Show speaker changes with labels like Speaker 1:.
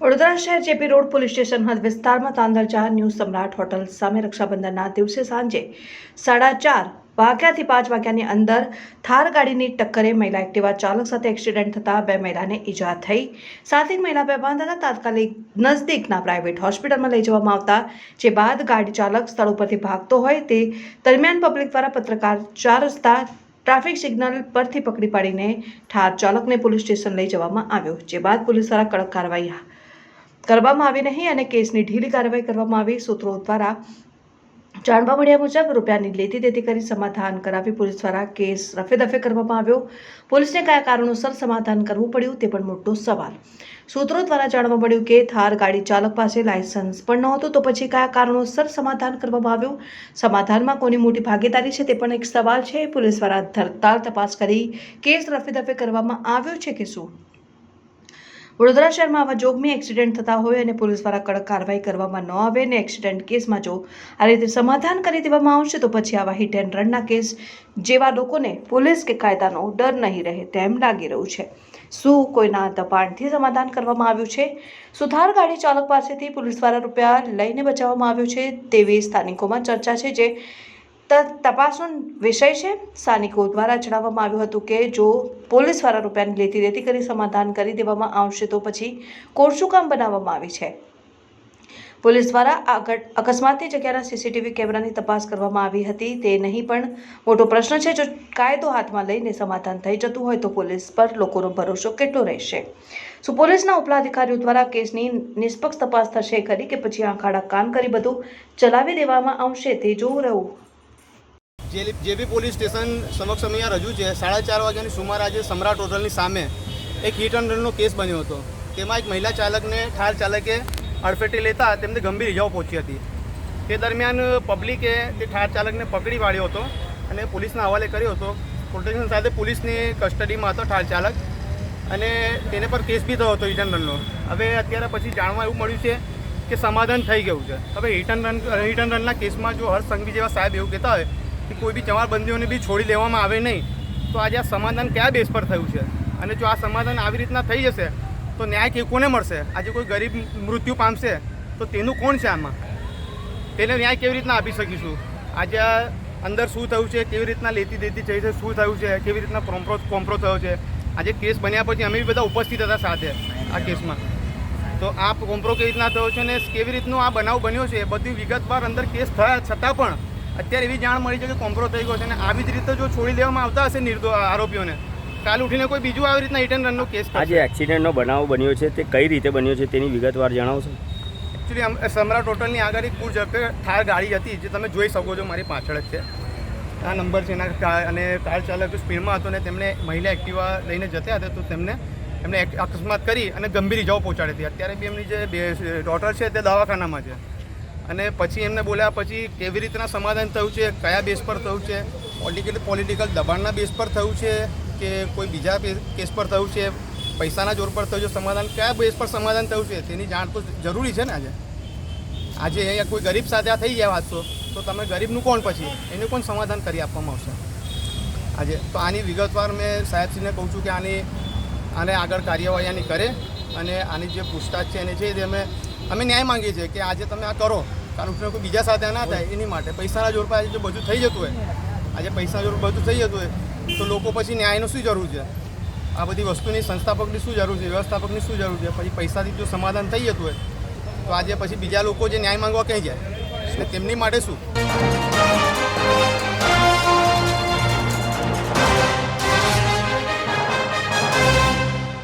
Speaker 1: વડોદરા શહેર JP road police station હદ વિસ્તારમાં તાંદલજા ન્યૂ સમ્રાટ હોટલ સામે રક્ષાબંધનના દિવસે સાંજે 4:30 વાગ્યાથી 5 વાગ્યાની અંદર થાર ગાડીની ટક્કરે મહિલા એક્ટિવા ચાલક સાથે એક્સિડન્ટ થતા બે મહિલાને ઈજા થઈ। સાથે એક મહિલા બેભાન થતા તાત્કાલિક નજદીકના પ્રાઇવેટ હોસ્પિટલમાં લઈ જવામાં આવતા જે બાદ ગાડી ચાલક સ્થળ ઉપરથી ભાગતો હોય તે દરમિયાન પબ્લિક દ્વારા પત્રકાર 4 રસ્તા ટ્રાફિક સિગ્નલ પરથી પકડી પાડીને ઠાર ચાલકને પોલીસ સ્ટેશન લઈ જવામાં આવ્યો। જે બાદ પોલીસ દ્વારા કડક કાર્યવાહી કરવામાં આવી નહીં અને કેસની ઢીલી કાર્યવાહી કરવામાં આવી। સૂત્રો દ્વારા જાણવા મળ્યા મુજબ રૂપિયાની લેતી દેતી કરી સમાધાન કરાવી પોલીસ દ્વારા કેસ રફેદફે કરવામાં આવ્યો। પોલીસને કયા કારણોસર સમાધાન કરવું પડ્યું તે પણ મોટો સવાલ। સૂત્રો દ્વારા જાણવા મળ્યું કે થાર ગાડી ચાલક પાસે લાયસન્સ પણ નહોતું તો પછી કયા કારણોસર સમાધાન કરવામાં આવ્યું। સમાધાનમાં કોની મોટી ભાગીદારી છે તે પણ એક સવાલ છે। પોલીસ દ્વારા ધરતાળ તપાસ કરી કેસ રફેદફે કરવામાં આવ્યો છે કે શું। વડોદરા શહેરમાં આવા જોખમી એક્સિડન્ટ થતા હોય અને પોલીસ દ્વારા કડક કાર્યવાહી કરવામાં ન આવે અને એક્સિડન્ટ કેસમાં જો આ રીતે સમાધાન કરી દેવામાં આવશે તો પછી આવા હિટ એન્ડ રનના કેસ જેવા લોકોને પોલીસ કે કાયદાનો ડર નહીં રહે તેમ લાગી રહ્યું છે। શું કોઈના દબાણથી સમાધાન કરવામાં આવ્યું છે? સુથાર ગાડી ચાલક પાસેથી પોલીસ દ્વારા રૂપિયા લઈને બચાવવામાં આવ્યો છે તેવી સ્થાનિકોમાં ચર્ચા છે જે તપાસનો વિષય છે। સ્થાનિકો દ્વારા જણાવવામાં આવ્યું હતું કે જો પોલીસ દ્વારા રૂપિયાની લેતી દેતી કરી સમાધાન કરી દેવામાં આવશે તો પછી કોર્ટ શું કામ બનાવવામાં આવી છે। પોલીસ દ્વારા આગળ અકસ્માતની જગ્યાના સીસીટીવી કેમેરાની તપાસ કરવામાં આવી હતી તે નહીં પણ મોટો પ્રશ્ન છે। જો કાયદો હાથમાં લઈને સમાધાન થઈ જતું હોય તો પોલીસ પર લોકોનો ભરોસો કેટલો રહેશે? શું પોલીસના ઉપલા અધિકારીઓ દ્વારા કેસની નિષ્પક્ષ તપાસ થશે ખરી કે પછી આંખ આડા કાન કરી બધું ચલાવી દેવામાં આવશે તે જોવું રહ્યું।
Speaker 2: જેપી પોલીસ સ્ટેશન સમક્ષ અહીંયા રજૂ છે। 4:30 વાગ્યાની સુમારે આજે સમ્રાટ હોટલની સામે એક હિટ એન્ડ રનનો કેસ બન્યો હતો। તેમાં એક મહિલા ચાલકને ઠાર ચાલકે અડફેટે લેતા તેમને ગંભીર ઇજાઓ પહોંચી હતી। તે દરમિયાન પબ્લિકે તે ઠાર ચાલકને પકડી પાડ્યો હતો અને પોલીસના હવાલે કર્યો હતો। પ્રોટેક્શન સાથે પોલીસની કસ્ટડીમાં હતો ઠાર ચાલક અને તેને પર કેસ બી થયો હતો હિટ એન્ડ રનનો। હવે અત્યારે પછી જાણવા એવું મળ્યું છે કે સમાધાન થઈ ગયું છે। હવે હિટ એન્ડ રનના કેસમાં જો હર્ષ સંઘવી જેવા સાહેબ એવું કહેતા હોય કે કોઈ બી ચમારબંધીઓને બી છોડી દેવામાં આવે નહીં તો આજે આ સમાધાન કયા બેઝ પર થયું છે અને જો આ સમાધાન આવી રીતના થઈ જશે તો ન્યાય કોને મળશે? આજે કોઈ ગરીબ મૃત્યુ પામશે તો તેનું કોણ છે આમાં? તેને ન્યાય કેવી રીતના આપી શકીશું? આજે અંદર શું થયું છે, કેવી રીતના લેતી દેતી થઈ છે, શું થયું છે, કેવી રીતના કોમ્પ્રો થયો છે? આજે કેસ બન્યા પછી અમે બી બધા ઉપસ્થિત હતા સાથે આ કેસમાં, તો આ કોમ્પ્રો કેવી રીતના થયો છે ને કેવી રીતનો આ બનાવ બન્યો છે એ બધી વિગતવાર અંદર કેસ થયા છતાં પણ અત્યારે એવી જાણ મળી છે કે કોમ્પ્રો થઈ ગયો છે અને આવી જ રીતે જો છોડી દેવામાં આવતા હશે આરોપીઓને કાલ ઉઠીને કોઈ બીજું આવી રીતના હિટ એન્ડ રનનો કેસ થશે।
Speaker 3: આજે એક્સિડન્ટનો બનાવ બન્યો છે તે કઈ રીતે બન્યો છે તેની વિગતવાર જણાવશો?
Speaker 2: એકચ્યુઅલી સમ્રાટ હોટલની આગળ એક પૂર ઝડપે થાર ગાડી હતી જે તમે જોઈ શકો છો મારી પાછળ જ છે, આ નંબર છે એના અને કાર ચાલક સ્પીડમાં હતો ને તેમણે મહિલા એક્ટિવા લઈને જતા હતા તો એમને અકસ્માત કરી અને ગંભીર ઇજાઓ પહોંચાડી હતી। અત્યારે બી એમની જે ડોટર છે તે દવાખાનામાં છે અને પછી એમને બોલ્યા પછી કેવી રીતના સમાધાન થયું છે, કયા બેઝ પર થયું છે, પોલિટિકલ દબાણના બેઝ પર થયું છે કે કોઈ બીજા કેસ પર થયું છે, પૈસાના જોર પર થયું છે સમાધાન, કયા બેઝ પર સમાધાન થયું છે તેની જાણ તો જરૂરી છે ને। આજે અહીંયા કોઈ ગરીબ સાથે આ થઈ ગયા વાંચશો તો તમે ગરીબનું કોણ પછી એનું કોણ સમાધાન કરી આપવામાં આવશે? આજે તો આની વિગતવાર મેં સાહેબશ્રીને કહું છું કે આને આગળ કાર્યવાહી આની કરે અને આની જે પૂછતાછ છે એને છે તે અમે ન્યાય માંગીએ છીએ કે આજે તમે આ કરો કારણ કે કોઈ બીજા સાથે ના થાય એની માટે। પૈસાના જોર પર આજે જો બધું થઈ જતું હોય, આજે પૈસાના જોર બધું થઈ જતું હોય તો લોકો પછી ન્યાયનું શું જરૂર છે? આ બધી વસ્તુની સંસ્થાપકની શું જરૂર છે, વ્યવસ્થાપકની શું જરૂર છે? પછી પૈસાથી જો સમાધાન થઈ જતું હોય તો આજે પછી બીજા લોકો જે ન્યાય માંગવા ક્યાં જાય અને તેમની માટે શું?